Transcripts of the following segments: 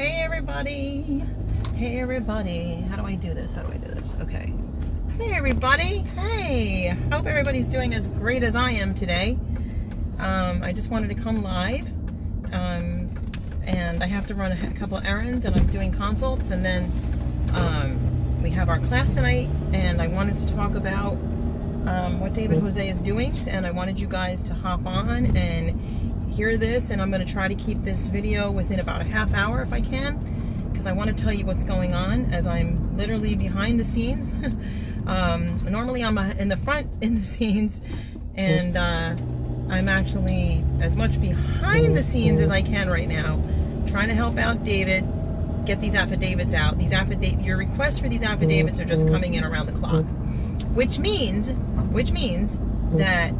Hey everybody. Hey everybody. How do I do this? Okay. Hey everybody. Hey. Hope everybody's doing as great as I am today. I just wanted to come live. And I have to run a couple errands, and I'm doing consults, and then we have our class tonight, and I wanted to talk about what David Jose is doing, and I wanted you guys to hop on and hear this, and I'm going to try to keep this video within about a half hour if I can, because I want to tell you what's going on as I'm literally behind the scenes. Normally I'm in the front in the scenes, and I'm actually as much behind the scenes as I can right now, trying to help out David get these affidavits out. Your requests for these affidavits are just coming in around the clock, which means that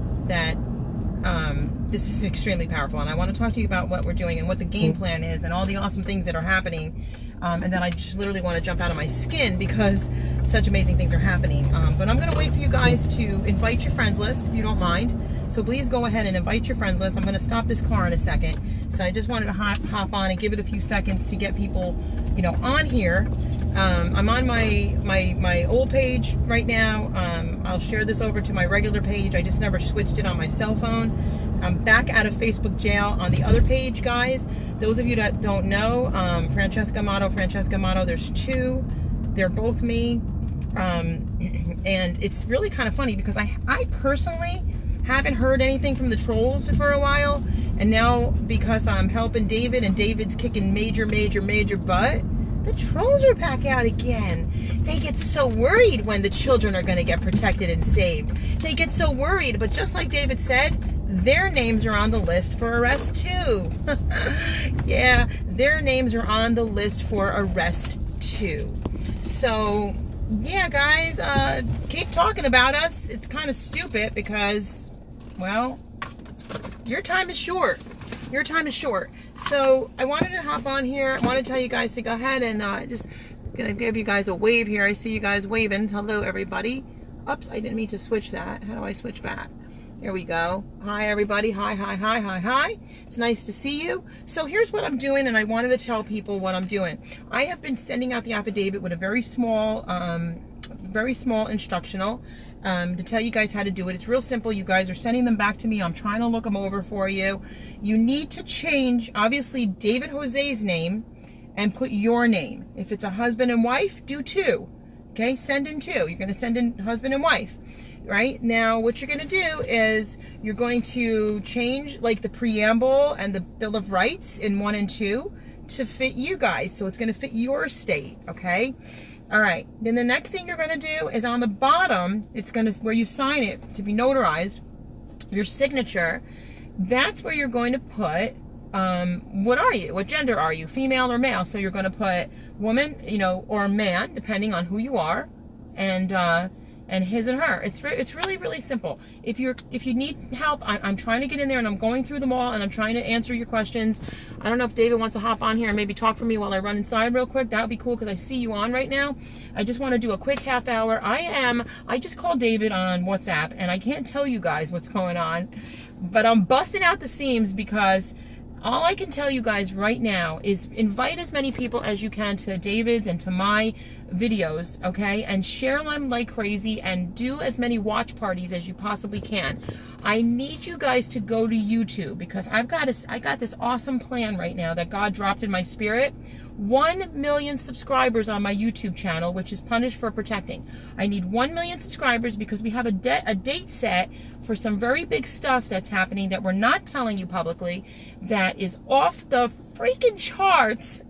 this is extremely powerful, and I want to talk to you about what we're doing and what the game plan is and all the awesome things that are happening. And then I just literally want to jump out of my skin because such amazing things are happening. But I'm going to wait for you guys to invite your friends list, if you don't mind. So please go ahead and invite your friends list. I'm going to stop this car in a second. So I just wanted to hop on and give it a few seconds to get people, on here. I'm on my old page right now. I'll share this over to my regular page. I just never switched it on my cell phone. I'm back out of Facebook jail on the other page, guys. Those of you that don't know, Francesca Amato, there's two. They're both me. And it's really kind of funny because I personally haven't heard anything from the trolls for a while. And now, because I'm helping David and David's kicking major butt, the trolls are back out again. They get so worried when the children are going to get protected and saved. They get so worried, but just like David said, their names are on the list for arrest too. Yeah, their names are on the list for arrest too. So, yeah, guys, keep talking about us. It's kind of stupid because, well, your time is short. Your time is short. So I wanted to hop on here. I want to tell you guys to go ahead and just gonna give you guys a wave here. I see you guys waving. Hello, everybody. Oops, I didn't mean to switch that. How do I switch back? There we go. Hi, everybody. Hi. It's nice to see you. So here's what I'm doing, and I wanted to tell people what I'm doing. I have been sending out the affidavit with a very small instructional to tell you guys how to do it. It's real simple. You guys are sending them back to me. I'm trying to look them over for you. You need to change, obviously, David Jose's name and put your name. If it's a husband and wife, do two. Okay, send in two. You're going to send in husband and wife. Right now, what you're going to do is you're going to change like the preamble and the Bill of Rights in 1 and 2 to fit you guys. So it's going to fit your state. Okay. All right. Then the next thing you're going to do is on the bottom, it's going to, where you sign it to be notarized, your signature. That's where you're going to put, what are you? What gender are you? Female or male? So you're going to put woman, or man, depending on who you are. And his and her. It's really simple. If you need help, I'm trying to get in there, and I'm going through them all, and I'm trying to answer your questions. I don't know if David wants to hop on here and maybe talk for me while I run inside real quick. That would be cool because I see you on right now. I just want to do a quick half hour. I just called David on WhatsApp, and I can't tell you guys what's going on, but I'm busting out the seams because all I can tell you guys right now is invite as many people as you can to David's and to my videos, okay? And share them like crazy and do as many watch parties as you possibly can. I need you guys to go to YouTube because I got this awesome plan right now that God dropped in my spirit. 1 million subscribers on my YouTube channel, which is punished for protecting. I need 1 million subscribers because we have a date set for some very big stuff that's happening that we're not telling you publicly, that is off the freaking charts,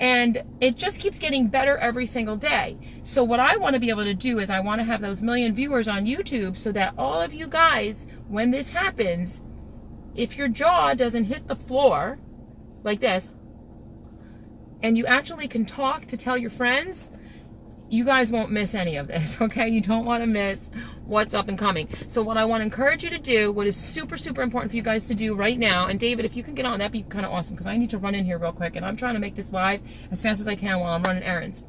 and it just keeps getting better every single day. So what I want to be able to do is I want to have those 1 million viewers on YouTube so that all of you guys, when this happens, if your jaw doesn't hit the floor like this, and you actually can talk to tell your friends, you guys won't miss any of this, okay? You don't want to miss what's up and coming. So what I want to encourage you to do, what is super important for you guys to do right now, and David, if you can get on, that'd be kind of awesome because I need to run in here real quick, and I'm trying to make this live as fast as I can while I'm running errands.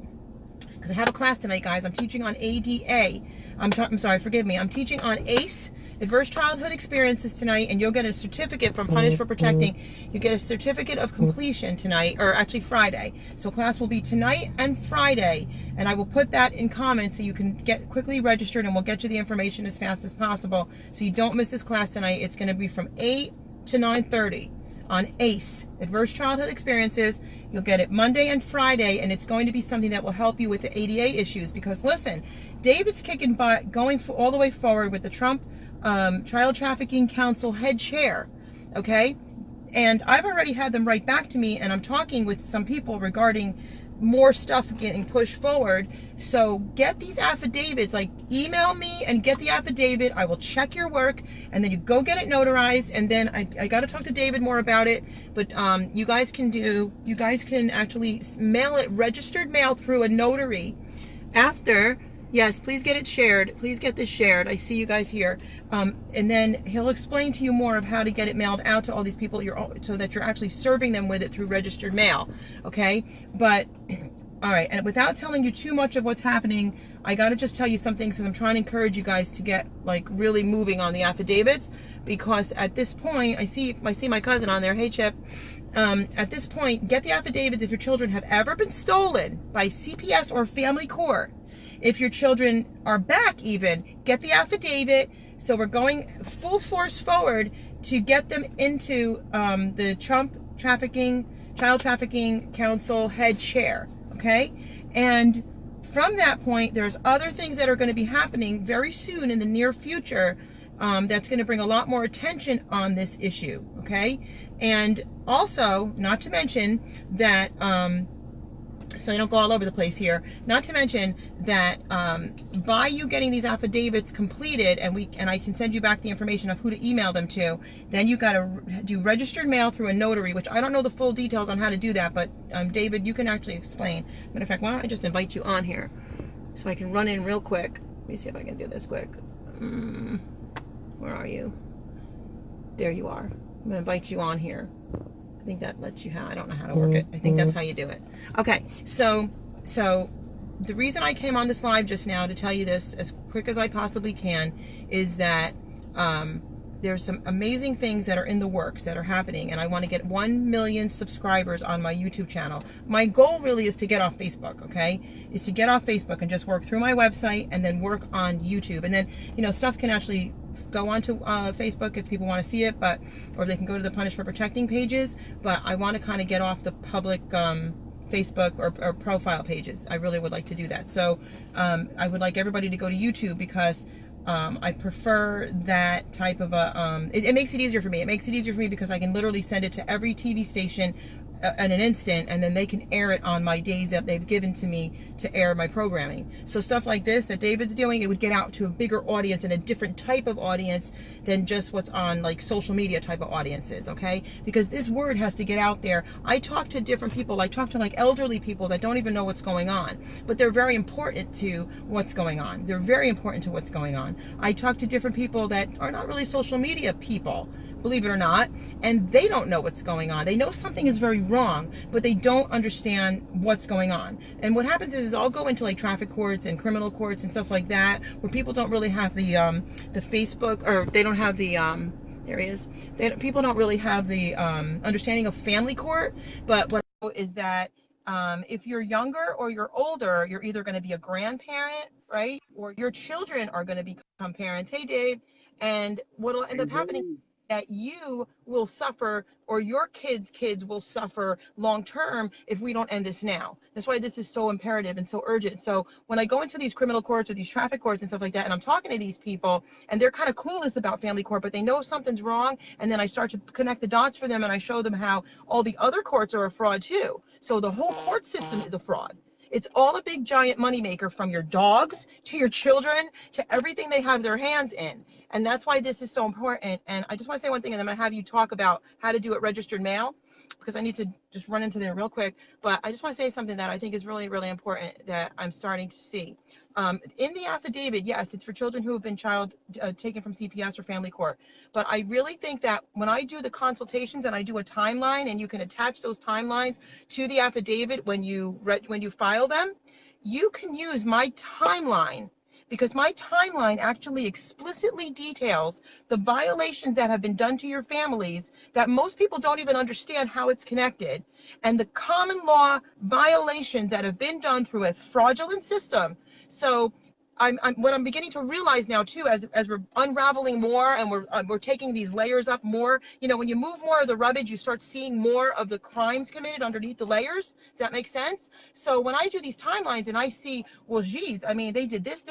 because I have a class tonight, guys. I'm teaching on ADA. I'm sorry, forgive me. I'm teaching on ACE, Adverse Childhood Experiences tonight, and you'll get a certificate from Punished for Protecting. You get a certificate of completion tonight, or actually Friday. So class will be tonight and Friday, and I will put that in comments so you can get quickly registered, and we'll get you the information as fast as possible so you don't miss this class tonight. It's going to be from 8 to 9:30 on ACE, Adverse Childhood Experiences. You'll get it Monday and Friday, and it's going to be something that will help you with the ADA issues, because listen, David's kicking butt going all the way forward with the Trump Child Trafficking Council head chair, okay? And I've already had them write back to me, and I'm talking with some people regarding more stuff getting pushed forward. So get these affidavits, like email me and get the affidavit. I will check your work, and then you go get it notarized, and then I got to talk to David more about it, but you guys can actually mail it, registered mail, through a notary after. Yes, please get it shared. Please get this shared. I see you guys here. And then he'll explain to you more of how to get it mailed out to all these people, so that you're actually serving them with it through registered mail. Okay? But, all right. And without telling you too much of what's happening, I got to just tell you some things, because I'm trying to encourage you guys to get, like, really moving on the affidavits. Because at this point, I see my cousin on there. Hey, Chip. At this point, get the affidavits if your children have ever been stolen by CPS or family court. If your children are back even, get the affidavit. So we're going full force forward to get them into the Trump Child Trafficking Council head chair, okay? And from that point, there's other things that are going to be happening very soon in the near future that's going to bring a lot more attention on this issue, okay? And also, not to mention that... so I don't go all over the place here. Not to mention that by you getting these affidavits completed, and I can send you back the information of who to email them to, then you got to do registered mail through a notary, which I don't know the full details on how to do that, but David, you can actually explain. Matter of fact, why don't I just invite you on here so I can run in real quick. Let me see if I can do this quick. Where are you? There you are. I'm going to invite you on here. I think that lets you I don't know how to work it. I think that's how you do it. Okay, so the reason I came on this live just now to tell you this as quick as I possibly can is that there's some amazing things that are in the works that are happening, and I want to get 1 million subscribers on my YouTube channel. My goal really is to get off Facebook, okay? Is to get off Facebook and just work through my website and then work on YouTube. And then, you know, stuff can actually go onto Facebook if people want to see it, or they can go to the Punished for Protecting pages, but I want to kind of get off the public Facebook or profile pages. I really would like to do that. So I would like everybody to go to YouTube, because I prefer that type of it makes it easier for me. It makes it easier for me because I can literally send it to every TV station in an instant, and then they can air it on my days that they've given to me to air my programming. So stuff like this that David's doing, it would get out to a bigger audience and a different type of audience than just what's on like social media type of audiences, okay? Because this word has to get out there. I talk to different people. I talk to like elderly people that don't even know what's going on, but they're very important to what's going on. They're very important to what's going on. I talk to different people that are not really social media people, believe it or not, and they don't know what's going on. They know something is very wrong, but they don't understand what's going on. And what happens is I'll go into like traffic courts and criminal courts and stuff like that, where people don't really have the Facebook, or they don't have the there he is. People don't really have the understanding of family court. But what I know is that if you're younger or you're older, you're either going to be a grandparent, right? Or your children are going to become parents. Hey, Dave. And what will end up happening that you will suffer, or your kids' kids will suffer long term if we don't end this now. That's why this is so imperative and so urgent. So when I go into these criminal courts or these traffic courts and stuff like that, and I'm talking to these people, and they're kind of clueless about family court, but they know something's wrong, and then I start to connect the dots for them, and I show them how all the other courts are a fraud too. So the whole court system is a fraud. It's all a big giant moneymaker, from your dogs to your children to everything they have their hands in. And that's why this is so important. And I just want to say one thing, and I'm going to have you talk about how to do it registered mail, because I need to just run into there real quick. But I just want to say something that I think is really, really important that I'm starting to see. In the affidavit, yes, it's for children who have been taken from CPS or family court. But I really think that when I do the consultations and I do a timeline, and you can attach those timelines to the affidavit when you file them, you can use my timeline, because my timeline actually explicitly details the violations that have been done to your families that most people don't even understand how it's connected, and the common law violations that have been done through a fraudulent system. So what I'm beginning to realize now too, as we're unraveling more and we're taking these layers up more. You know, when you move more of the rubbish, you start seeing more of the crimes committed underneath the layers. Does that make sense? So when I do these timelines and I see, well, geez, I mean, they did this,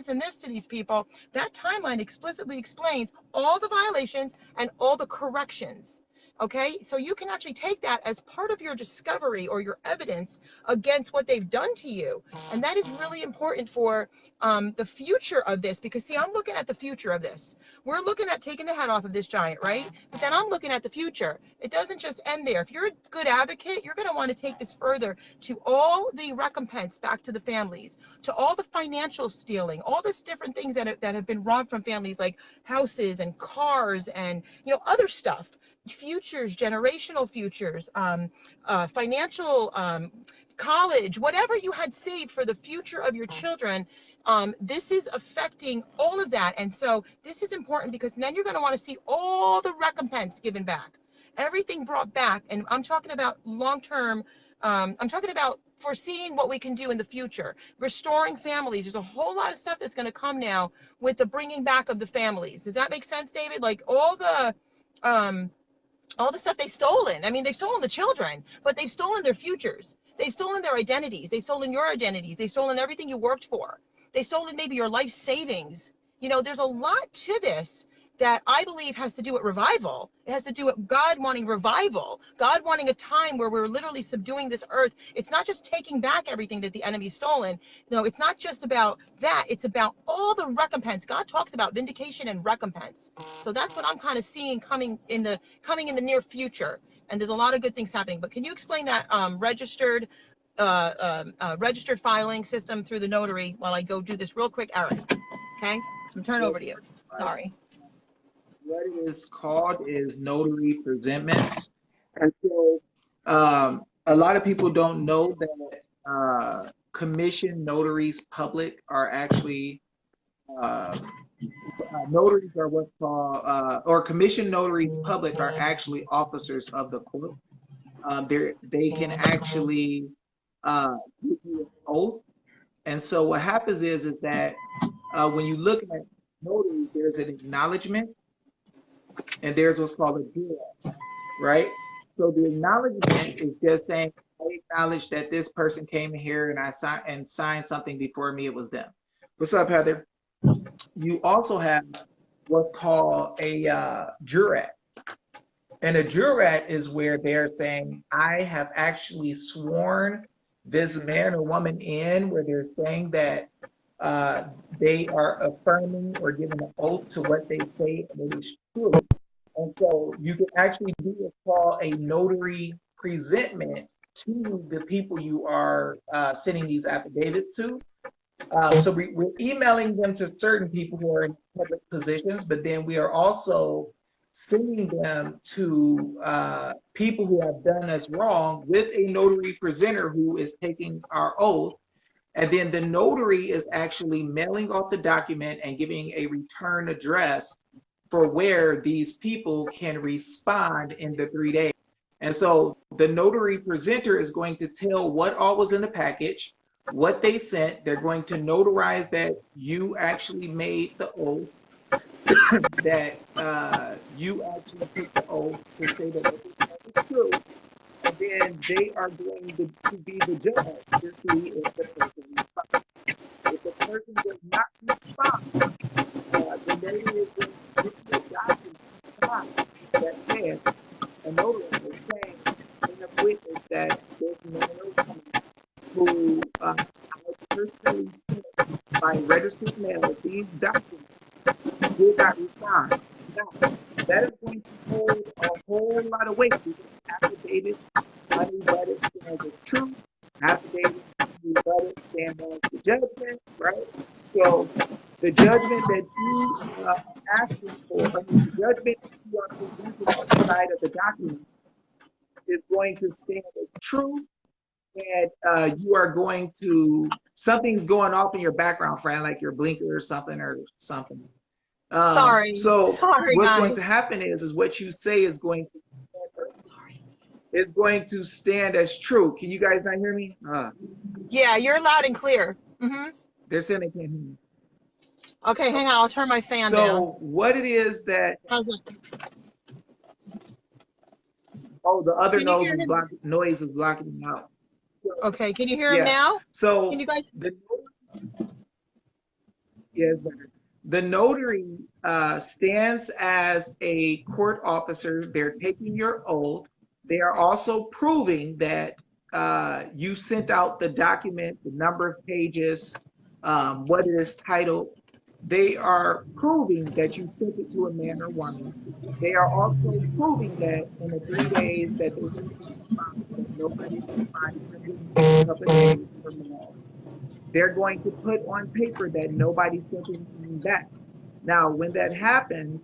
and this to these people. That timeline explicitly explains all the violations and all the corrections. Okay, so you can actually take that as part of your discovery or your evidence against what they've done to you. And that is really important for the future of this, because see, I'm looking at the future of this. We're looking at taking the head off of this giant, right? But then I'm looking at the future. It doesn't just end there. If you're a good advocate, you're going to want to take this further to all the recompense back to the families, to all the financial stealing, all this different things that have been robbed from families, like houses and cars and, you know, other stuff, futures, generational futures, financial, college, whatever you had saved for the future of your children. This is affecting all of that. And so this is important, because then you're going to want to see all the recompense given back, everything brought back. And I'm talking about long-term. I'm talking about foreseeing what we can do in the future, restoring families. There's a whole lot of stuff that's going to come now with the bringing back of the families. Does that make sense, David? Like um, all the stuff they've stolen. I mean, they've stolen the children, but they've stolen their futures. They've stolen their identities. They've stolen your identities. They've stolen everything you worked for. They've stolen maybe your life savings. You know, there's a lot to this that I believe has to do with revival. It has to do with God wanting revival, God wanting a time where we're literally subduing this earth. It's not just taking back everything that the enemy's stolen. No, it's not just about that. It's about all the recompense. God talks about vindication and recompense. So that's what I'm kind of seeing coming in the near future. And there's a lot of good things happening. But can you explain that registered filing system through the notary while I go do this real quick, Eric? Okay, so I'm turning over to you. Sorry. What it is called is notary presentments. And so a lot of people don't know that commission notaries public are actually notaries are what's called, or commission notaries public are actually officers of the court. They can actually give you an oath. And so what happens is that when you look at notaries, there's an acknowledgement and there's what's called a jurat, right? So the acknowledgement is just saying, I acknowledge that this person came here and I signed something before me, it was them. What's up, Heather? You also have what's called a jurat. And a jurat is where they're saying, I have actually sworn this man or woman in, where they're saying that they are affirming or giving an oath to what they say and it is true. And so you can actually do what's called a notary presentment to the people you are sending these affidavits to. So we're emailing them to certain people who are in public positions, but then we are also sending them to people who have done us wrong with a notary presenter who is taking our oath. And then the notary is actually mailing off the document and giving a return address for where these people can respond in the 3 days. And so the notary presenter is going to tell what all was in the package, what they sent. They're going to notarize that you actually made the oath, that you actually took the oath to say that what they said is true. And then they are going to be the judge to see if the person responds. If the person does not respond, the notary is going to give you a document that says, a notary is saying, I have witnessed that this man or woman who I personally sent by registered mail these documents did not respond. Now, that is going to hold a whole lot of weight, because affidavit unrebutted stands as truth, affidavit unrebutted stands as the judgment, right? So the judgment that you are asking for, I mean, the judgment that you are presenting on the side of the document is going to stand as true, and you are going to, something's going off in your background, Fran, like your blinker or something or something. So Sorry, what's going to guys. happen is what you say is going to stand as true. Can you guys not hear me? Yeah, you're loud and clear. Mm-hmm. They're saying they can't hear me. Okay, hang on. I'll turn my fan down. So what it is that, How's it? oh, the other Can you hear him? noise was blocking me out. So, Okay, can you hear him yeah. now? Can So you guys? the yes, the notary stands as a court officer. They're taking your oath. They are also proving that you sent out the document, the number of pages, what it is titled. They are proving that you sent it to a man or woman. They are also proving that in the 3 days that they that nobody responded within a couple of days or more, they're going to put on paper that nobody sent anything back. Now, when that happens,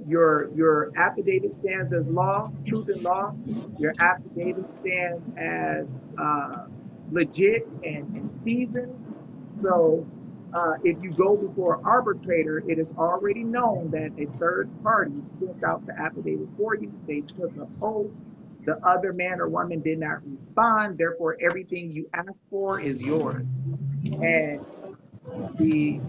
your affidavit stands as law, truth and law. Your affidavit stands as legit and seasoned. So if you go before an arbitrator, it is already known that a third party sent out the affidavit for you. They took an oath. The other man or woman did not respond. Therefore, everything you asked for is yours. And the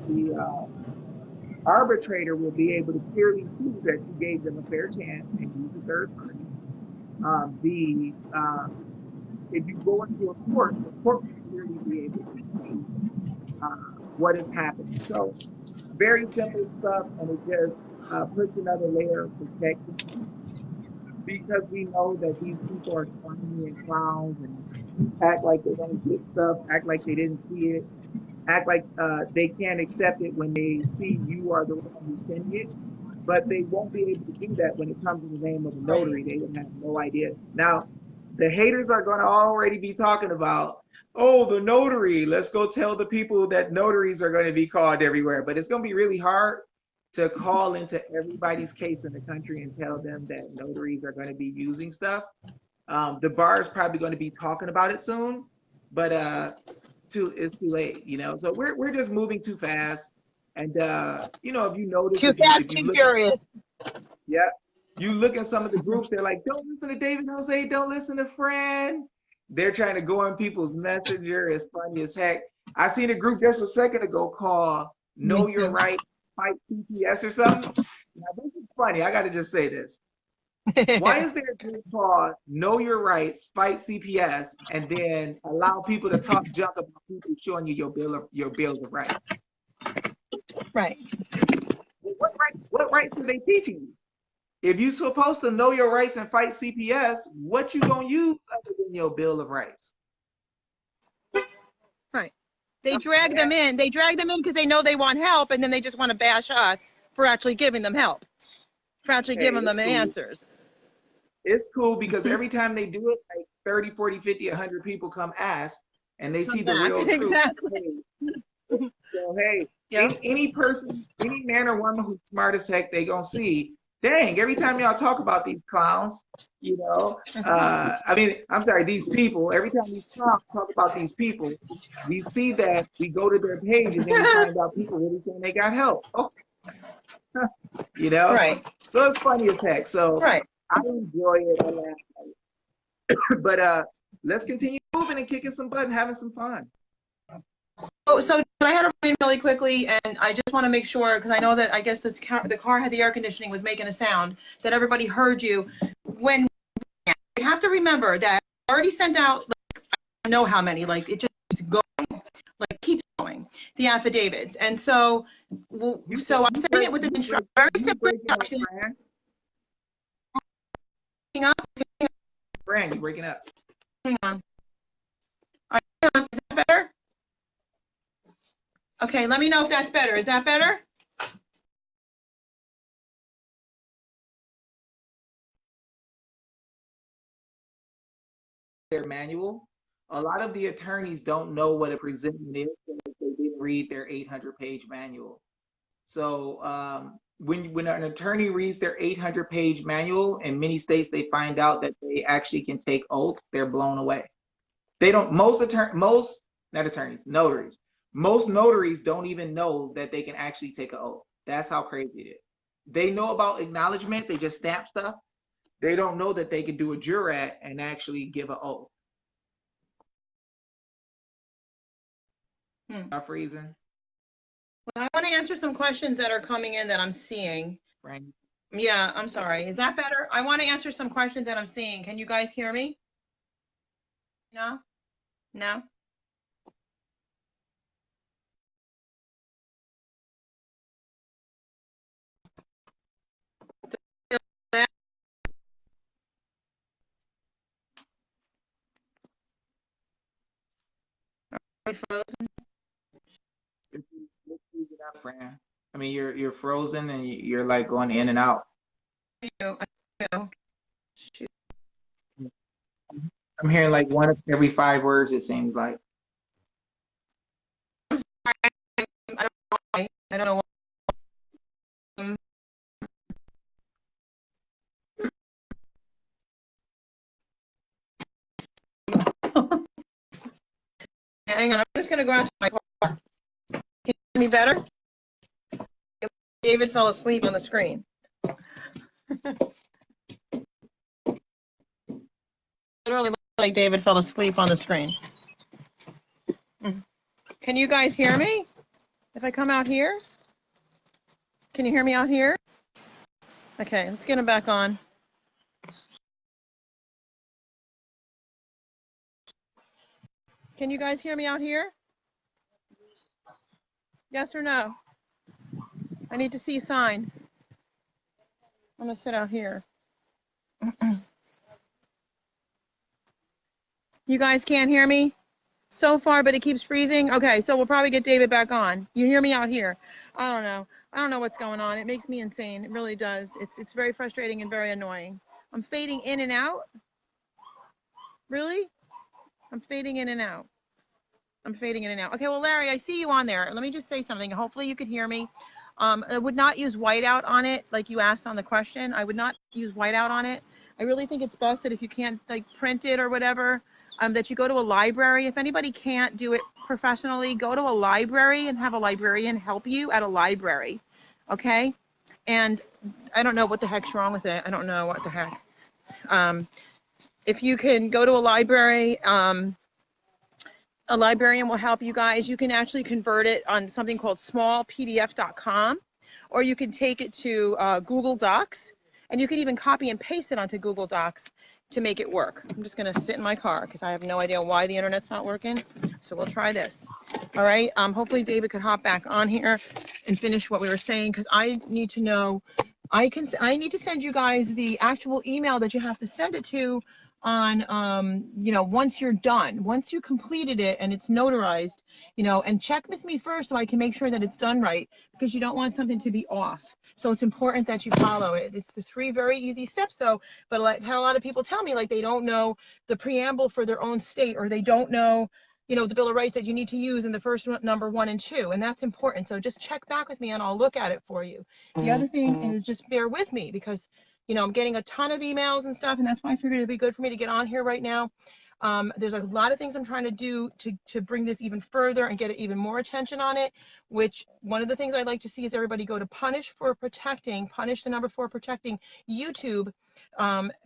arbitrator will be able to clearly see that you gave them a fair chance and use the third party. The If you go into a court, the court will clearly be able to see what is happening. So very simple stuff, and it just puts another layer of protection because we know that these people are slimy and clowns and act like they're gonna get stuff, act like they didn't see it, act like they can't accept it when they see you are the one who's sending it. But they won't be able to do that when it comes to the name of a Right. notary. They would have no idea. Now, the haters are going to already be talking about, oh, the notary. Let's go tell the people that notaries are going to be called everywhere. But it's going to be really hard to call into everybody's case in the country and tell them that notaries are going to be using stuff. The bar is probably going to be talking about it soon, but it's too late, you know. So we're just moving too fast. And you know, if you notice, Too fast, if you too look at, furious. yeah, you look at some of the groups, they're like, don't listen to David Jose, don't listen to Fran. They're trying to go on people's messenger. It's funny as heck. I seen a group just a second ago called Me Know Your too. Right, Fight CPS or something. Now this is funny. I got to just say this. Why is there a group called Know Your Rights, Fight CPS, and then allow people to talk junk about people showing you your bills of rights? Right. What rights are they teaching you? If you're supposed to know your rights and fight CPS, what you gonna use other than your bill of rights? Right. They drag them in. They drag them in because they know they want help, and then they just want to bash us for actually giving them help, for actually Hey, giving them answers. it's cool because every time they do it, like 30, 40, 50, 100 people come ask and they see Come the back. real truth. Exactly. So hey, Yep. any person, any man or woman who's smart as heck, they gonna see. Dang, every time y'all talk about these clowns, you know, I mean, I'm sorry, these people. Every time these clowns talk about these people, we see that we go to their page and then we find out people really saying they got help. Oh, you know, Right. so it's funny as heck. So Right. I enjoy it. I laugh at it. But let's continue moving and kicking some butt and having some fun. So I had to run in really quickly, and I just want to make sure because I know that I guess the car had the air conditioning was making a sound that everybody heard you. When you have to remember that I already sent out like I don't know how many, like it just keeps going, like keeps going the affidavits, and so I'm sending it with an instruction, very simple instruction. Fran, you're breaking up. Hang on. All right, hang on. Is that better? Okay, let me know if that's better. Is that better? Their manual. A lot of the attorneys don't know what a presentment is because they didn't read their 800-page manual. So when an attorney reads their 800-page manual, in many states they find out that they actually can take oaths, they're blown away. They don't, not attorneys, notaries. Most notaries don't even know that they can actually take an oath. That's how crazy it is. They know about acknowledgement, they just stamp stuff. They don't know that they can do a jurat and actually give an oath. Not freezing. Well, I want to answer some questions that are coming in that I'm seeing. Right. Yeah, I'm sorry. Is that better? I want to answer some questions that I'm seeing. Can you guys hear me? No? No? Frozen? I mean, you're frozen and you're like going in and out. Shoot. I'm hearing like one every 5 words, it seems like. I don't know why. I don't know why. Hang on, I'm just gonna go out to my car. Can you hear me better? David fell asleep on the screen. Literally looked like David fell asleep on the screen. Can you guys hear me? If I come out here? Can you hear me out here? Okay, let's get him back on. Can you guys hear me out here? Yes or no? I need to see a sign. I'm gonna sit out here. You guys can't hear me so far, but it keeps freezing. Okay, so we'll probably get David back on. You hear me out here? I don't know. I don't know what's going on. It makes me insane. It really does. It's very frustrating and very annoying. I'm fading in and out. Really? I'm fading in and out. I'm fading in and out. Okay, well, Larry, I see you on there. Let me just say something. Hopefully you can hear me. I would not use whiteout on it like you asked on the question. I would not use whiteout on it. I really think it's best that if you can't like print it or whatever, that you go to a library. If anybody can't do it professionally, go to a library and have a librarian help you at a library. Okay? And I don't know what the heck's wrong with it. I don't know what the heck. If you can go to a library, a librarian will help you guys. You can actually convert it on something called smallpdf.com, or you can take it to Google Docs, and you can even copy and paste it onto Google Docs to make it work. I'm just gonna sit in my car because I have no idea why the internet's not working. So we'll try this. All right, hopefully David could hop back on here and finish what we were saying, because I need to know, I need to send you guys the actual email that you have to send it to on once you're done, once you completed it and it's notarized, and check with me first so I can make sure that it's done right, because you don't want something to be off. So it's important that you follow it. It's the 3 very easy steps though, but like how a lot of people tell me, like they don't know the preamble for their own state, or they don't know the Bill of Rights that you need to use in the first number 1 and 2, and that's important. So just check back with me and I'll look at it for you. The other thing is just bear with me, because I'm getting a ton of emails and stuff, and that's why I figured it'd be good for me to get on here right now. There's a lot of things I'm trying to do to bring this even further and get even more attention on it, which one of the things I'd like to see is everybody go to Punish the number 4 protecting YouTube,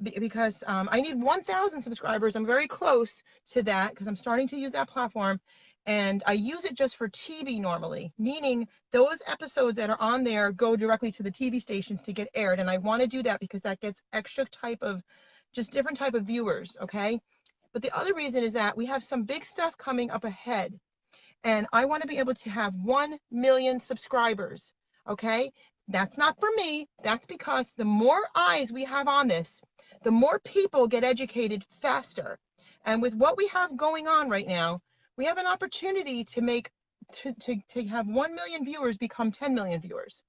because I need 1,000 subscribers. I'm very close to that because I'm starting to use that platform, and I use it just for TV normally, meaning those episodes that are on there go directly to the TV stations to get aired. And I want to do that because that gets extra different type of viewers. Okay. But the other reason is that we have some big stuff coming up ahead, and I want to be able to have 1 million subscribers. Okay. That's not for me. That's because the more eyes we have on this, the more people get educated faster. And with what we have going on right now, we have an opportunity to have 1 million viewers become 10 million viewers.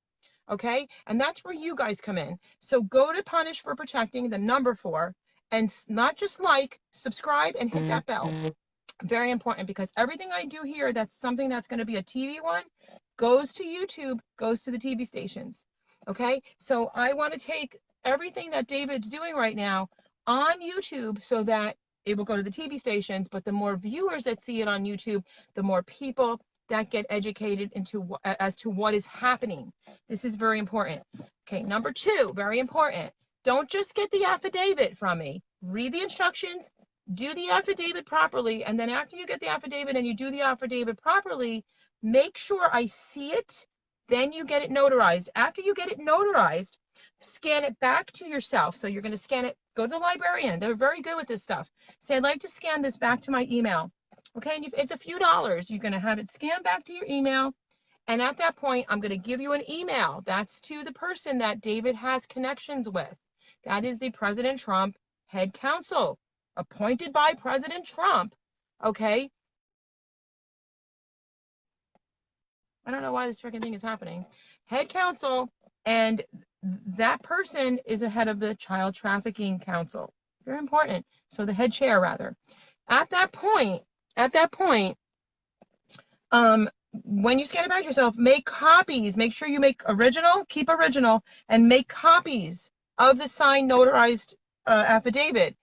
Okay. And that's where you guys come in. So go to Punish for Protecting the number 4, and not just subscribe and hit that bell. Very important, because everything I do here, that's something that's going to be a TV one, goes to YouTube, goes to the TV stations. Okay. So I want to take everything that David's doing right now on YouTube so that it will go to the TV stations, but the more viewers that see it on YouTube, the more people that get educated as to what is happening. This is very important. Okay, number 2, very important. Don't just get the affidavit from me. Read the instructions, do the affidavit properly, and then after you get the affidavit and you do the affidavit properly, make sure I see it, then you get it notarized. After you get it notarized, scan it back to yourself. So you're going to scan it, go to the librarian. They're very good with this stuff. Say, I'd like to scan this back to my email. Okay, and it's a few dollars. You're going to have it scanned back to your email. And at that point, I'm going to give you an email. That's to the person that David has connections with. That is the President Trump head counsel, appointed by President Trump. Okay. I don't know why this freaking thing is happening. Head counsel, and that person is a head of the Child Trafficking Council. Very important. So the head chair, rather. At that point, when you scan it back yourself, make copies. Make sure you make original, keep original, and make copies of the signed notarized affidavit.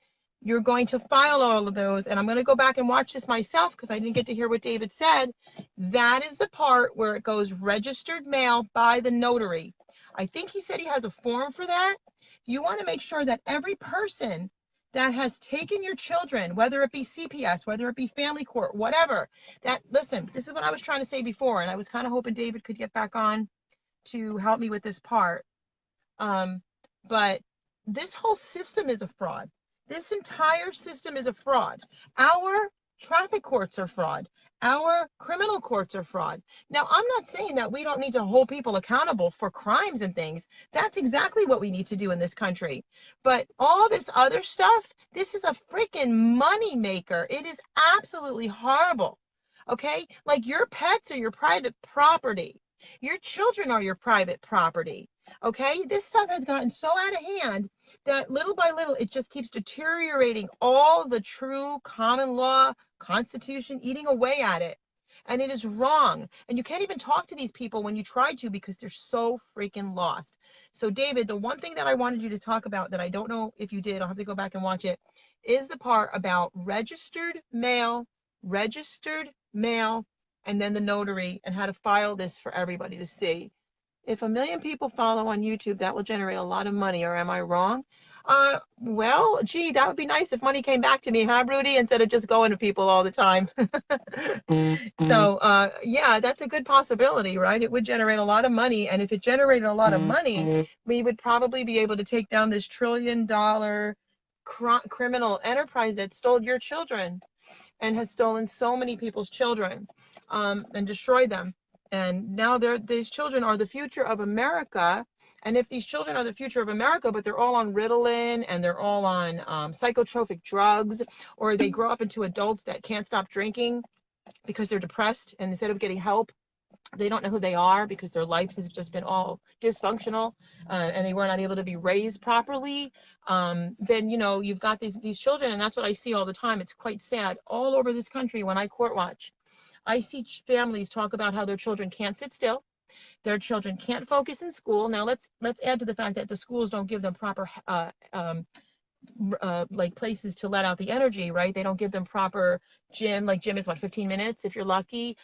You're going to file all of those, and I'm going to go back and watch this myself because I didn't get to hear what David said. That is the part where it goes registered mail by the notary. I think he said he has a form for that. You want to make sure that every person that has taken your children, whether it be CPS, whether it be family court, whatever, that, listen, this is what I was trying to say before, and I was kind of hoping David could get back on to help me with this part. But this whole system is a fraud. This entire system is a fraud. Our traffic courts are fraud. Our criminal courts are fraud. Now, I'm not saying that we don't need to hold people accountable for crimes and things. That's exactly what we need to do in this country. But all this other stuff, this is a freaking money maker. It is absolutely horrible. Okay? Like, your pets are your private property. Your children are your private property. Okay? This stuff has gotten so out of hand that little by little, it just keeps deteriorating all the true common law, constitution, eating away at it. And it is wrong. And you can't even talk to these people when you try to because they're so freaking lost. So, David, the one thing that I wanted you to talk about that I don't know if you did, I'll have to go back and watch it, is the part about registered mail, and then the notary, and how to file this for everybody to see. If 1 million people follow on YouTube, that will generate a lot of money, or am I wrong? Well, gee, that would be nice if money came back to me, huh, Rudy, instead of just going to people all the time. So, yeah, that's a good possibility, right? It would generate a lot of money, and if it generated a lot of money, we would probably be able to take down this $1 trillion criminal enterprise that stole your children and has stolen so many people's children, and destroyed them. And now these children are the future of America. And if these children are the future of America, but they're all on Ritalin and they're all on psychotropic drugs, or they grow up into adults that can't stop drinking because they're depressed, and instead of getting help, they don't know who they are because their life has just been all dysfunctional, and they were not able to be raised properly, then, you know, you've got these children, and that's what I see all the time. It's quite sad all over this country when I court watch. I see families talk about how their children can't sit still. Their children can't focus in school. Now let's add to the fact that the schools don't give them proper like places to let out the energy, right? They don't give them proper gym. Like, gym is what, 15 minutes if you're lucky.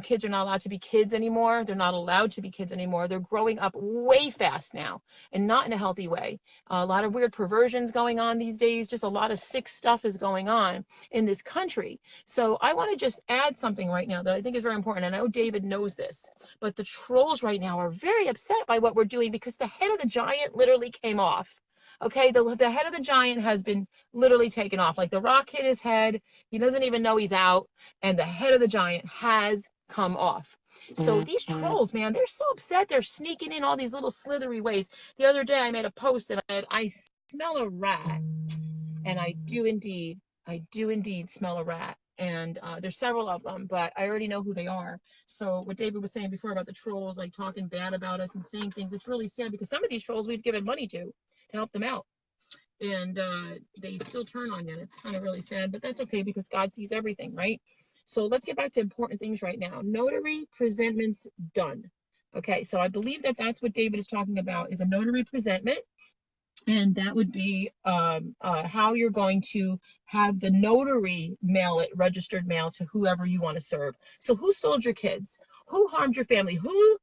Kids are not allowed to be kids anymore. They're not allowed to be kids anymore. They're growing up way fast now, and not in a healthy way. A lot of weird perversions going on these days. Just a lot of sick stuff is going on in this country. So I want to just add something right now that I think is very important. And I know David knows this, but the trolls right now are very upset by what we're doing because the head of the giant literally came off. Okay, the head of the giant has been literally taken off. Like, the rock hit his head. He doesn't even know he's out. And the head of the giant has come off. So these trolls, man, they're so upset. They're sneaking in all these little slithery ways. The other day I made a post and I said, I smell a rat. And I do indeed smell a rat. And there's several of them, but I already know who they are. So what David was saying before about the trolls, like talking bad about us and saying things, it's really sad because some of these trolls we've given money to help them out. And they still turn on you. And it's kind of really sad, but that's okay because God sees everything, right? So let's get back to important things right now. Notary presentments done. Okay, so I believe that that's what David is talking about, is a notary presentment. And that would be how you're going to have the notary mail it, registered mail, to whoever you want to serve. So who stole your kids? Who harmed your family? Who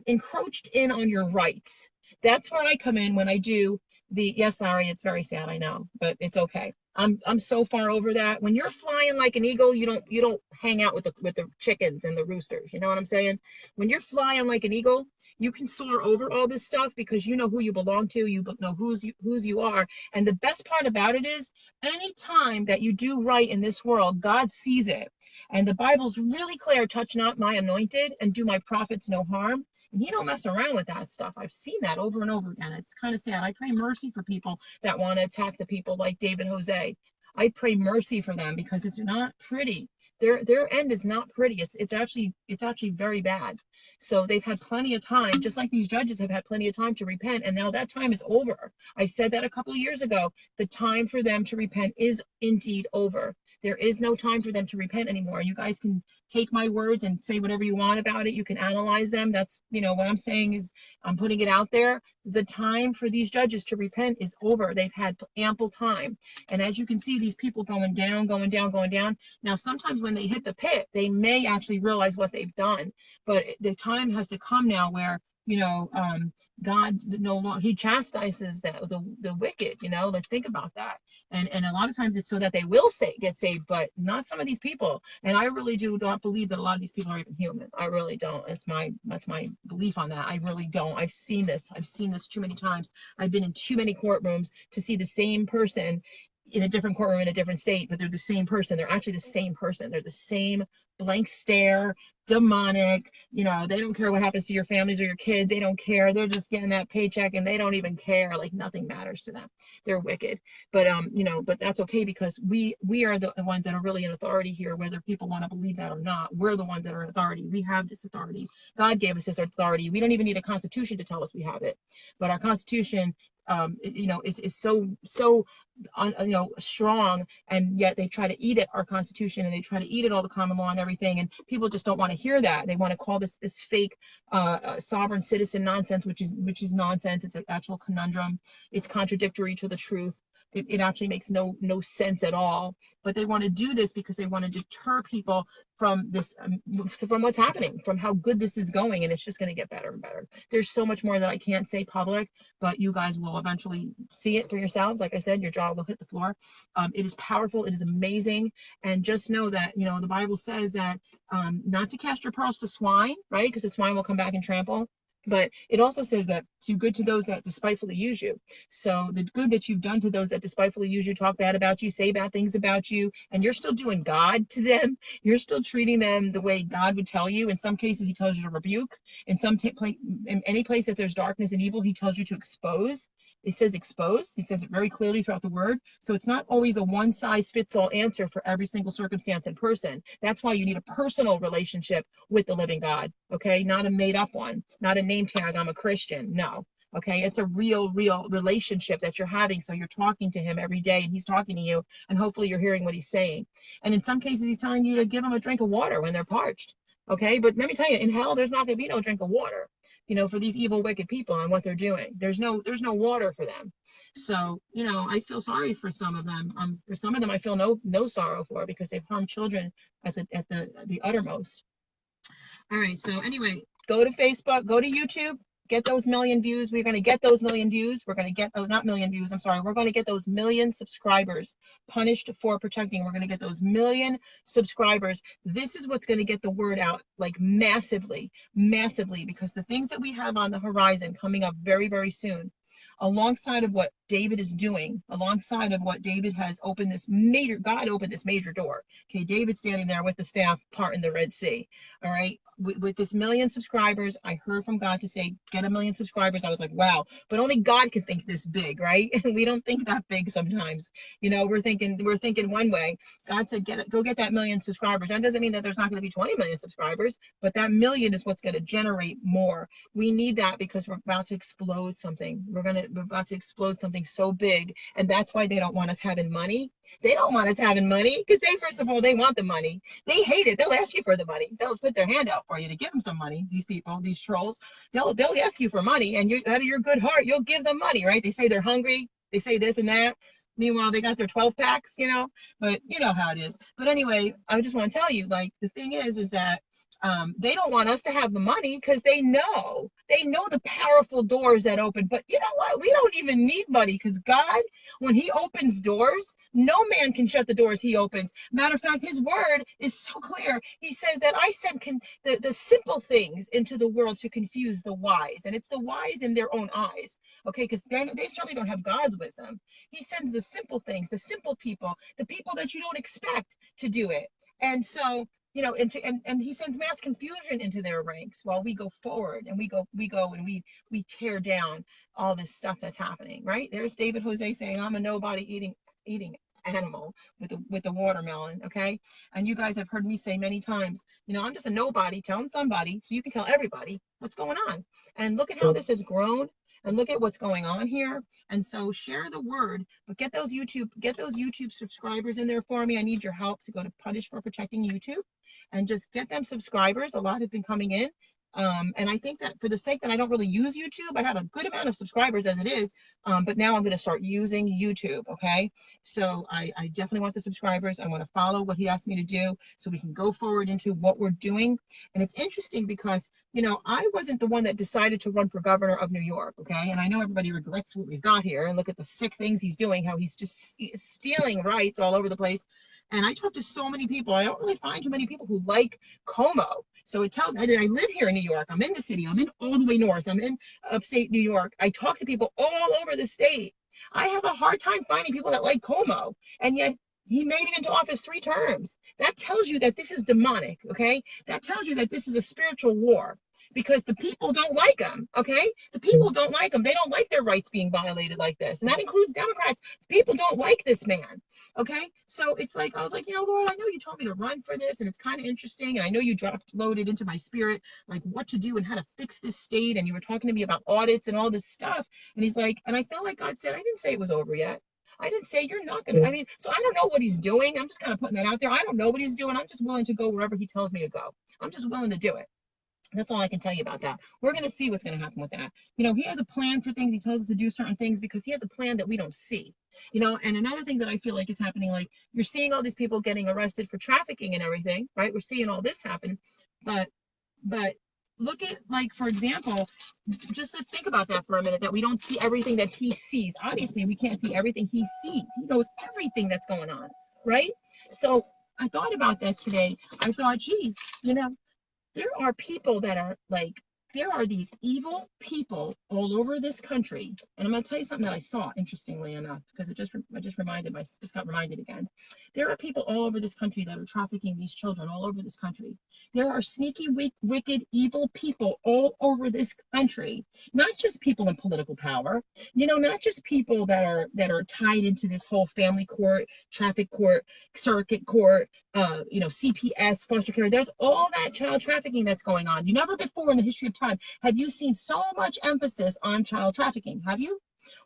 encroached in on your rights? That's where I come in when I do the, yes, Larry, it's very sad, I know, but it's okay. I'm so far over that. When you're flying like an eagle, you don't hang out with the chickens and the roosters. You know what I'm saying? When you're flying like an eagle, you can soar over all this stuff because you know who you belong to, you know whose you are. And the best part about it is, any time that you do right in this world, God sees it. And the Bible's really clear: touch not my anointed and do my prophets no harm. And he don't mess around with that stuff. I've seen that over and over again. It's kind of sad. I pray mercy for people that want to attack the people like David Jose. I pray mercy for them because it's not pretty. Their end is not pretty. It's actually very bad. So they've had plenty of time, just like these judges have had plenty of time to repent, and now that time is over. I said that a couple of years ago. The time for them to repent is indeed over. There is no time for them to repent anymore. You guys can take my words and say whatever you want about it. You can analyze them. That's, what I'm saying is, I'm putting it out there. The time for these judges to repent is over. They've had ample time. And as you can see, these people going down, going down, going down. Now, sometimes when they hit the pit, they may actually realize what they've done. But the time has to come now where, God no longer, he chastises the wicked. Let's think about that. And a lot of times it's so that they will get saved, but not some of these people. And I really do not believe that a lot of these people are even human. I really don't. That's my belief on that. I really don't. I've seen this too many times. I've been in too many courtrooms to see the same person in a different courtroom in a different state, but they're the same person. They're actually the same person. They're the same blank stare, demonic. They don't care what happens to your families or your kids. They don't care. They're just getting that paycheck and they don't even care. Like, nothing matters to them. They're wicked. But but that's okay, because we are the ones that are really in authority here, whether people want to believe that or not. We're the ones that are in authority. We have this authority. God gave us this authority. We don't even need a constitution to tell us we have it. But our constitution is so strong, and yet they try to eat at our constitution, and they try to eat at all the common law and everything, and people just don't want to hear that. They want to call this fake sovereign citizen nonsense, which is nonsense. It's an actual conundrum. It's contradictory to the truth. It actually makes no sense at all. But they want to do this because they want to deter people from this, from what's happening, from how good this is going, and it's just going to get better and better. There's so much more that I can't say public, but you guys will eventually see it for yourselves. Like I said, your jaw will hit the floor. It is powerful. It is amazing. And just know that, the Bible says that not to cast your pearls to swine, right? Because the swine will come back and trample. But it also says that do good to those that despitefully use you. So the good that you've done to those that despitefully use you, talk bad about you, say bad things about you, and you're still doing God to them. You're still treating them the way God would tell you. In some cases, he tells you to rebuke. In any place that there's darkness and evil, he tells you to expose. It says expose. He says it very clearly throughout the word. So it's not always a one size fits all answer for every single circumstance and person. That's why you need a personal relationship with the living God. Okay. Not a made up one, not a name tag. I'm a Christian. No. Okay. It's a real relationship that you're having. So you're talking to him every day and he's talking to you, and hopefully you're hearing what he's saying. And in some cases, he's telling you to give them a drink of water when they're parched. Okay. But let me tell you, in hell, there's not going to be no drink of water, for these evil, wicked people and what they're doing. There's no water for them. So, I feel sorry for some of them. For some of them, I feel no sorrow for, because they've harmed children at the uttermost. All right. So anyway, go to Facebook, go to YouTube, get those million views. We're going to get those million views. We're going to get those, not million views. I'm sorry. We're going to get those million subscribers. Punished for protecting. We're going to get those million subscribers. This is what's going to get the word out, like massively, because the things that we have on the horizon coming up very, very soon, alongside of what David is doing, alongside of what David has opened God opened this major door. Okay, David standing there with the staff parting the Red Sea. All right, with this million subscribers, I heard from God to say, get 1 million subscribers. I was like, wow, but only God can think this big, right? We don't think that big sometimes. We're thinking one way. God said, go get that 1 million subscribers. That doesn't mean that there's not going to be 20 million subscribers, but that million is what's going to generate more. We need that because we're about to explode something. that we're about to explode something so big, and that's why they don't want us having money. They don't want us having money because they, first of all, they want the money. They hate it. They'll ask you for the money. They'll put their hand out for you to give them some money. These people, these trolls, they'll ask you for money, and you, out of your good heart, you'll give them money, right? They say they're hungry. They say this and that. Meanwhile, they got their 12 packs, you know, but you know how it is. But anyway, I just want to tell you, like, the thing is that they don't want us to have the money because they know the powerful doors that open. But you know what? We don't even need money because God, when he opens doors, no man can shut the doors he opens. Matter of fact, his word is so clear. He says that I send the simple things into the world to confuse the wise. And it's the wise in their own eyes, okay? Because they certainly don't have God's wisdom. He sends the simple things, the simple people, the people that you don't expect to do it. And so, you know, and he sends mass confusion into their ranks while we go forward and we go and we tear down all this stuff that's happening, right? There's David Jose saying, I'm a nobody eating animal with the watermelon, okay? And you guys have heard me say many times, you know, I'm just a nobody telling somebody so you can tell everybody what's going on. And look at how this has grown, and look at what's going on here. And so share the word, but get those YouTube subscribers in there for me. I need your help to go to Punish for Protecting YouTube and just get them subscribers. A lot have been coming in. And I think that for the sake that I don't really use YouTube, I have a good amount of subscribers as it is, but now I'm going to start using YouTube, okay? So I definitely want the subscribers. I want to follow what he asked me to do so we can go forward into what we're doing. And it's interesting because, you know, I wasn't the one that decided to run for governor of New York, okay? And I know everybody regrets what we've got here, and look at the sick things he's doing, how he's just stealing rights all over the place. And I talk to so many people. I don't really find too many people who like Como. So it tells, I live here in New York. I'm in the city. I'm in all the way north. I'm in upstate New York. I talk to people all over the state. I have a hard time finding people that like Como. And yet he made it into office 3 terms. That tells you that this is demonic, okay? That tells you that this is a spiritual war because the people don't like him, okay? The people don't like him. They don't like their rights being violated like this. And that includes Democrats. People don't like this man, okay? So it's like, I was like, you know, Lord, I know you told me to run for this, and it's kind of interesting. And I know you loaded into my spirit, like what to do and how to fix this state. And you were talking to me about audits and all this stuff. And he's like, and I felt like God said, I didn't say it was over yet. I didn't say you're not going to, I mean, so I don't know what he's doing. I'm just kind of putting that out there. I don't know what he's doing. I'm just willing to go wherever he tells me to go. I'm just willing to do it. That's all I can tell you about that. We're going to see what's going to happen with that. You know, he has a plan for things. He tells us to do certain things because he has a plan that we don't see. You know, and another thing that I feel like is happening, like you're seeing all these people getting arrested for trafficking and everything, right? We're seeing all this happen. But look at, like, for example, just let's think about that for a minute, that we don't see everything that he sees. Obviously, we can't see everything he sees. He knows everything that's going on, right? So I thought about that today. I thought, geez, you know, there are people that are like, there are these evil people all over this country. And I'm going to tell you something that I saw, interestingly enough, because it just got reminded again. There are people all over this country that are trafficking these children all over this country. There are sneaky, wicked, evil people all over this country. Not just people in political power, you know, not just people that are tied into this whole family court, traffic court, circuit court, you know, CPS, foster care. There's all that child trafficking that's going on. You never before in the history of time have you seen so much emphasis on child trafficking? Have you?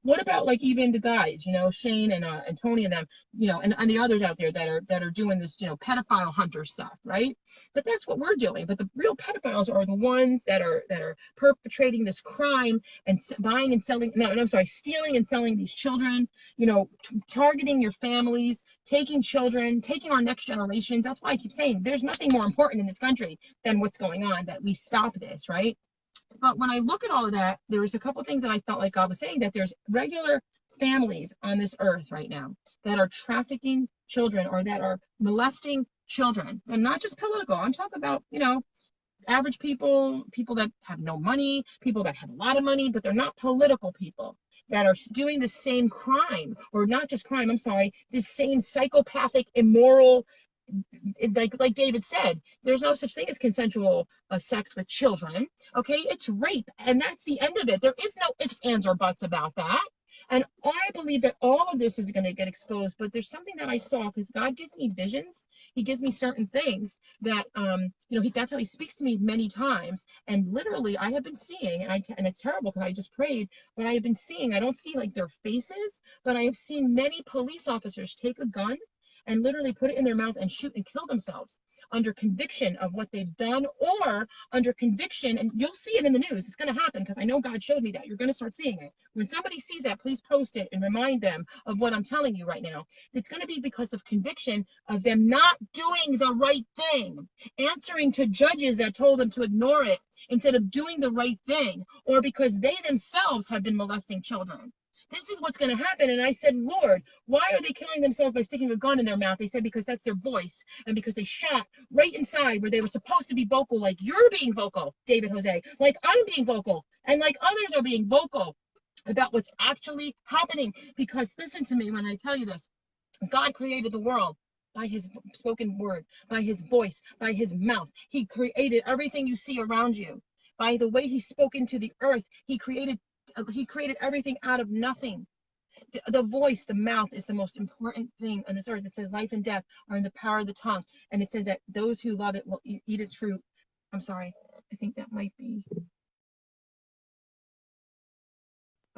What about, like, even the guys, you know, Shane and Tony and them, you know, and the others out there that are doing this, you know, pedophile hunter stuff, right? But that's what we're doing. But the real pedophiles are the ones that are perpetrating this crime and buying and selling. No, I'm sorry, stealing and selling these children. You know, targeting your families, taking children, taking our next generations. That's why I keep saying there's nothing more important in this country than what's going on. That we stop this, right? But when I look at all of that, there was a couple things that I felt like God was saying, that there's regular families on this earth right now that are trafficking children or that are molesting children. And not just political. I'm talking about, you know, average people, people that have no money, people that have a lot of money, but they're not political people, that are doing the same crime, or not just crime, I'm sorry, this same psychopathic, immoral, like David said, there's no such thing as consensual sex with children. Okay, it's rape, and that's the end of it. There is no ifs, ands, or buts about that. And I believe that all of this is going to get exposed, but there's something that I saw, because God gives me visions. He gives me certain things that, that's how he speaks to me many times. And literally I have been seeing, and it's terrible because I just prayed, but I have been seeing, I don't see like their faces, but I have seen many police officers take a gun and literally put it in their mouth and shoot and kill themselves under conviction of what they've done, or under conviction, and you'll see it in the news. It's going to happen because I know God showed me that. You're going to start seeing it. When somebody sees that, please post it and remind them of what I'm telling you right now. It's going to be because of conviction of them not doing the right thing, answering to judges that told them to ignore it instead of doing the right thing, or because they themselves have been molesting children. This is what's going to happen. And I said, Lord, why are they killing themselves by sticking a gun in their mouth? They said because that's their voice, and because they shot right inside where they were supposed to be vocal, like you're being vocal, David Jose, like I'm being vocal, and like others are being vocal about what's actually happening. Because listen to me when I tell you this, God created the world by his spoken word, by his voice, by his mouth. He created everything you see around you. By the way he spoke into the earth, he created everything out of nothing. The voice, the mouth is the most important thing on this earth. It says life and death are in the power of the tongue. And it says that those who love it will eat its fruit. I'm sorry. I think that might be.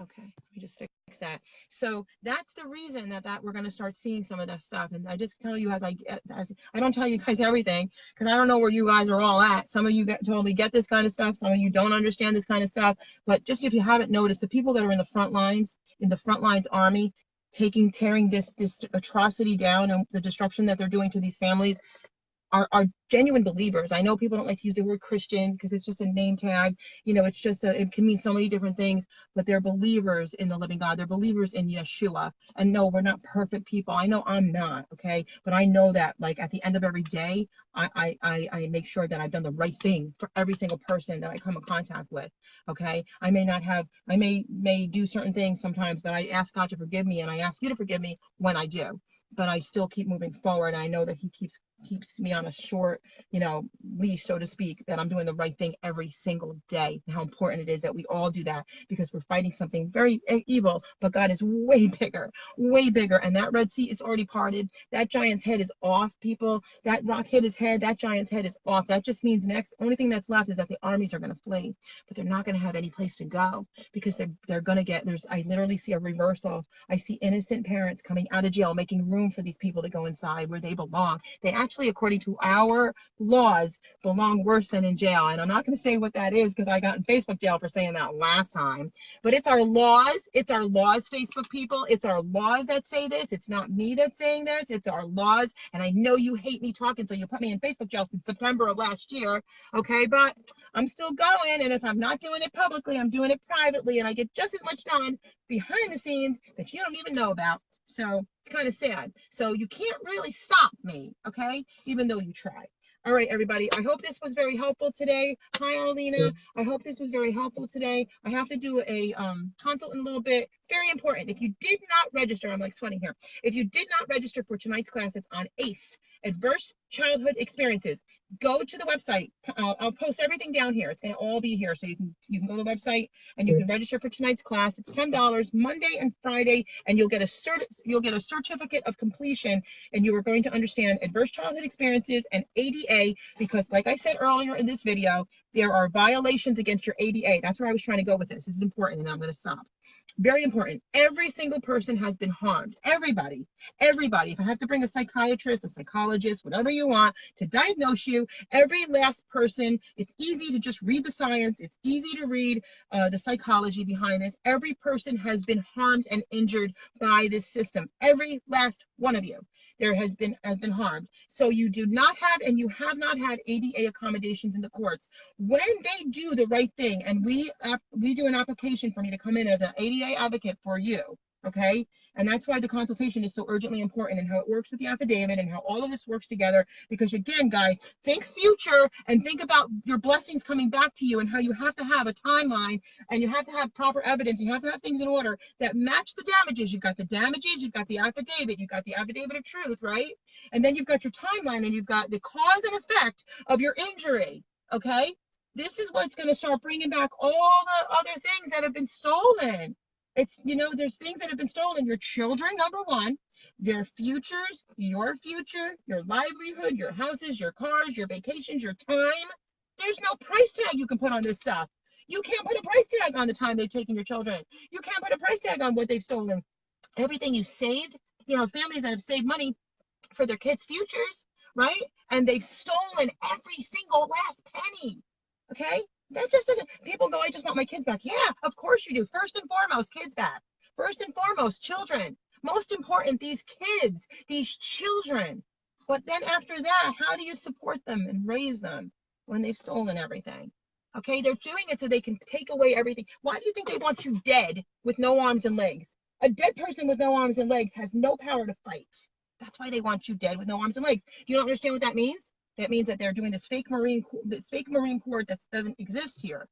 Okay, let me just fix that. So that's the reason that we're going to start seeing some of that stuff. And I just tell you as I don't tell you guys everything, because I don't know where you guys are all at. Some of you totally get this kind of stuff. Some of you don't understand this kind of stuff. But just if you haven't noticed, the people that are in the front lines army, tearing this atrocity down, and the destruction that they're doing to these families, are genuine believers. I know people don't like to use the word Christian because it's just a name tag. It's just it can mean so many different things, but they're believers in the living God. They're believers in Yeshua. And no, we're not perfect people. I know I'm not, okay? But I know that, like, at the end of every day, I make sure that I've done the right thing for every single person that I come in contact with, okay? I may do certain things sometimes, but I ask God to forgive me, and I ask you to forgive me when I do. But I still keep moving forward. I know that he keeps me on a short, leash, so to speak, that I'm doing the right thing every single day. And how important it is that we all do that, because we're fighting something very evil, but God is way bigger, way bigger. And that Red Sea is already parted. That giant's head is off, people. That rock hit his head. That giant's head is off. That just means only thing that's left is that the armies are going to flee, but they're not going to have any place to go, because they're going to get, I literally see a reversal. I see innocent parents coming out of jail, making room for these people to go inside where they belong. They actually, according to our laws, belong worse than in jail. And I'm not going to say what that is, because I got in Facebook jail for saying that last time. But it's our laws. It's our laws, Facebook people. It's our laws that say this. It's not me that's saying this. It's our laws. And I know you hate me talking, so you put me in Facebook jail since September of last year. Okay, but I'm still going. And if I'm not doing it publicly, I'm doing it privately. And I get just as much done behind the scenes that you don't even know about. So it's kind of sad. So you can't really stop me, okay? Even though you try. All right, everybody. I hope this was very helpful today. Hi, Arlena. I hope this was very helpful today. I have to do a consult in a little bit. Very important. If you did not register, I'm like sweating here. If you did not register for tonight's class, it's on ACE, Adverse Childhood Experiences. Go to the website. I'll post everything down here. It's going to all be here. So you can go to the website and you can register for tonight's class. It's $10 Monday and Friday, and you'll get a certificate of completion, and you are going to understand adverse childhood experiences and ADA, because like I said earlier in this video, there are violations against your ADA. That's where I was trying to go with this. This is important, and then I'm going to stop. Very important. Every single person has been harmed. Everybody. If I have to bring a psychiatrist, a psychologist, whatever you want to diagnose you, every last person, it's easy to just read the science. It's easy to read the psychology behind this. Every person has been harmed and injured by this system. Every last one of you has been harmed. So you do not have, and you have not had ADA accommodations in the courts. When they do the right thing, and we do an application for me to come in as an ADA advocate for you, okay? And that's why the consultation is so urgently important, and how it works with the affidavit, and how all of this works together. Because again, guys, think future and think about your blessings coming back to you, and how you have to have a timeline, and you have to have proper evidence. You have to have things in order that match the damages. You've got the damages, you've got the affidavit, you've got the affidavit of truth, right? And then you've got your timeline, and you've got the cause and effect of your injury, okay? This is what's going to start bringing back all the other things that have been stolen. It's, there's things that have been stolen. Your children, number one, their futures, your future, your livelihood, your houses, your cars, your vacations, your time. There's no price tag you can put on this stuff. You can't put a price tag on the time they've taken your children. You can't put a price tag on what they've stolen. Everything you saved, families that have saved money for their kids' futures, right? And they've stolen every single last penny. Okay? That just doesn't, people go, I just want my kids back. Yeah, of course you do. First and foremost, kids back. First and foremost, children. Most important, these kids, these children. But then after that, how do you support them and raise them when they've stolen everything? Okay, they're doing it so they can take away everything. Why do you think they want you dead with no arms and legs? A dead person with no arms and legs has no power to fight. That's why they want you dead with no arms and legs. You don't understand what that means? That means that they're doing this fake Marine Corps that doesn't exist here.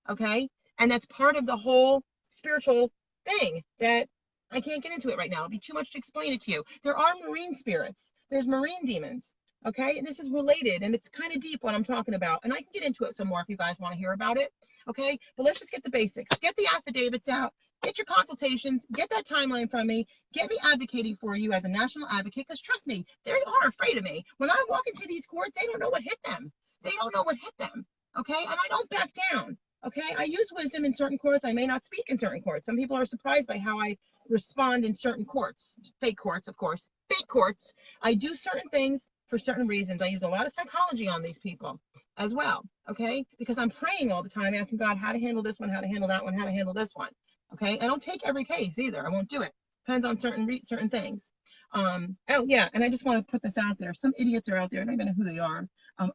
Okay? And that's part of the whole spiritual thing that I can't get into it right now. It'd be too much to explain it to you. There are Marine spirits. There's Marine demons. Okay? And this is related and it's kind of deep what I'm talking about. And I can get into it some more if you guys want to hear about it. Okay? But let's just get the basics. Get the affidavits out. Get your consultations, get that timeline from me, get me advocating for you as a national advocate, because trust me, they are afraid of me. When I walk into these courts, they don't know what hit them. They don't know what hit them, okay? And I don't back down, okay? I use wisdom in certain courts. I may not speak in certain courts. Some people are surprised by how I respond in certain courts, fake courts, of course, fake courts. I do certain things for certain reasons. I use a lot of psychology on these people as well, okay? Because I'm praying all the time, asking God how to handle this one, how to handle that one, how to handle this one. Okay, I don't take every case either. I won't do it. Depends on certain things. Oh yeah, and I just want to put this out there. Some idiots are out there. I don't even know who they are.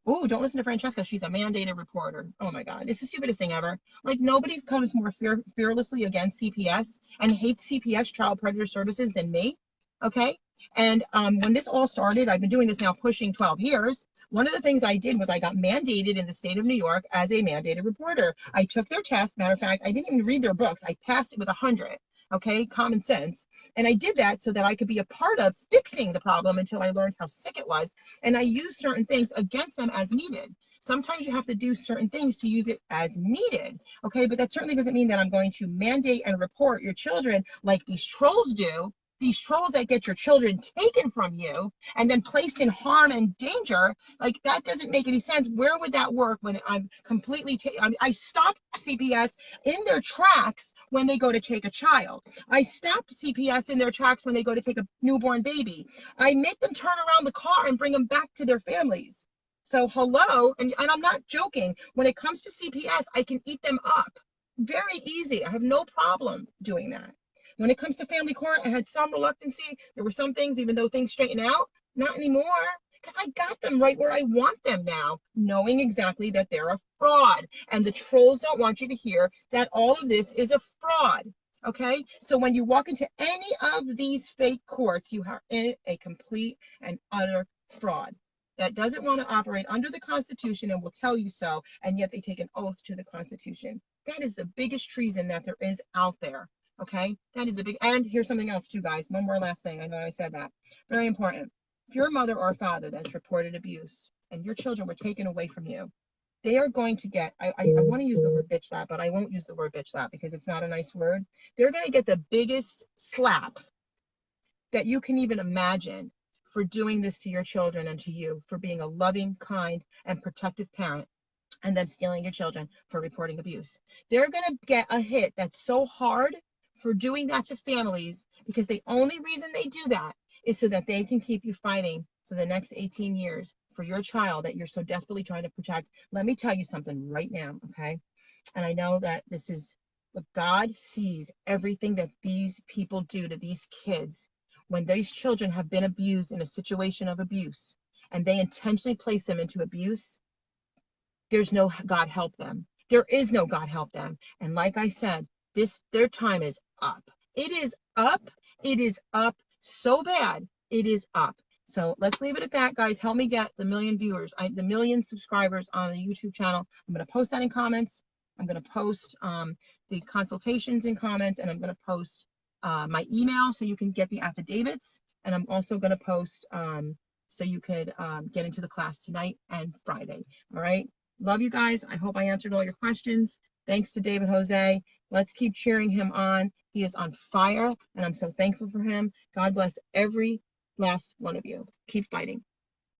Oh, don't listen to Francesca. She's a mandated reporter. Oh my God, it's the stupidest thing ever. Like nobody comes more fearlessly against CPS and hates CPS, Child Predator Services, than me. Okay, and when this all started, I've been doing this now pushing 12 years. One of the things I did was I got mandated in the state of New York as a mandated reporter. I took their test. Matter of fact, I didn't even read their books. I passed it with 100. Okay, common sense. And I did that so that I could be a part of fixing the problem until I learned how sick it was. And I used certain things against them as needed. Sometimes you have to do certain things to use it as needed. Okay, but that certainly doesn't mean that I'm going to mandate and report your children like these trolls do. These trolls that get your children taken from you and then placed in harm and danger, like that doesn't make any sense. Where would that work when I'm completely, I stop CPS in their tracks when they go to take a child. I stop CPS in their tracks when they go to take a newborn baby. I make them turn around the car and bring them back to their families. So hello, and I'm not joking. When it comes to CPS, I can eat them up. Very easy. I have no problem doing that. When it comes to family court, I had some reluctancy. There were some things, even though things straighten out, not anymore, because I got them right where I want them now, knowing exactly that they're a fraud. And the trolls don't want you to hear that all of this is a fraud. Okay, so when you walk into any of these fake courts, you are in a complete and utter fraud that doesn't want to operate under the Constitution and will tell you so, and yet they take an oath to the Constitution. That is the biggest treason that there is out there. Okay, that is a big, and here's something else too, guys. One more last thing. I know I said that. Very important. If you're a mother or a father that's reported abuse and your children were taken away from you, they are going to get, I want to use the word bitch slap, but I won't use the word bitch slap because it's not a nice word. They're going to get the biggest slap that you can even imagine for doing this to your children and to you, for being a loving, kind, and protective parent, and them stealing your children for reporting abuse. They're going to get a hit that's so hard for doing that to families, because the only reason they do that is so that they can keep you fighting for the next 18 years for your child that you're so desperately trying to protect. Let me tell you something right now, okay? And I know that this is, but God sees everything that these people do to these kids when these children have been abused in a situation of abuse and they intentionally place them into abuse. There's no God help them. There is no God help them. And like I said, their time is up. It is up. It is up so bad. It is up. So let's leave it at that, guys. Help me get the 1 million viewers, the 1 million subscribers on the YouTube channel. I'm going to post that in comments. I'm going to post the consultations in comments, and I'm going to post my email so you can get the affidavits. And I'm also going to post so you could get into the class tonight and Friday. All right. Love you guys. I hope I answered all your questions. Thanks to David Jose. Let's keep cheering him on. He is on fire, and I'm so thankful for him. God bless every last one of you. Keep fighting.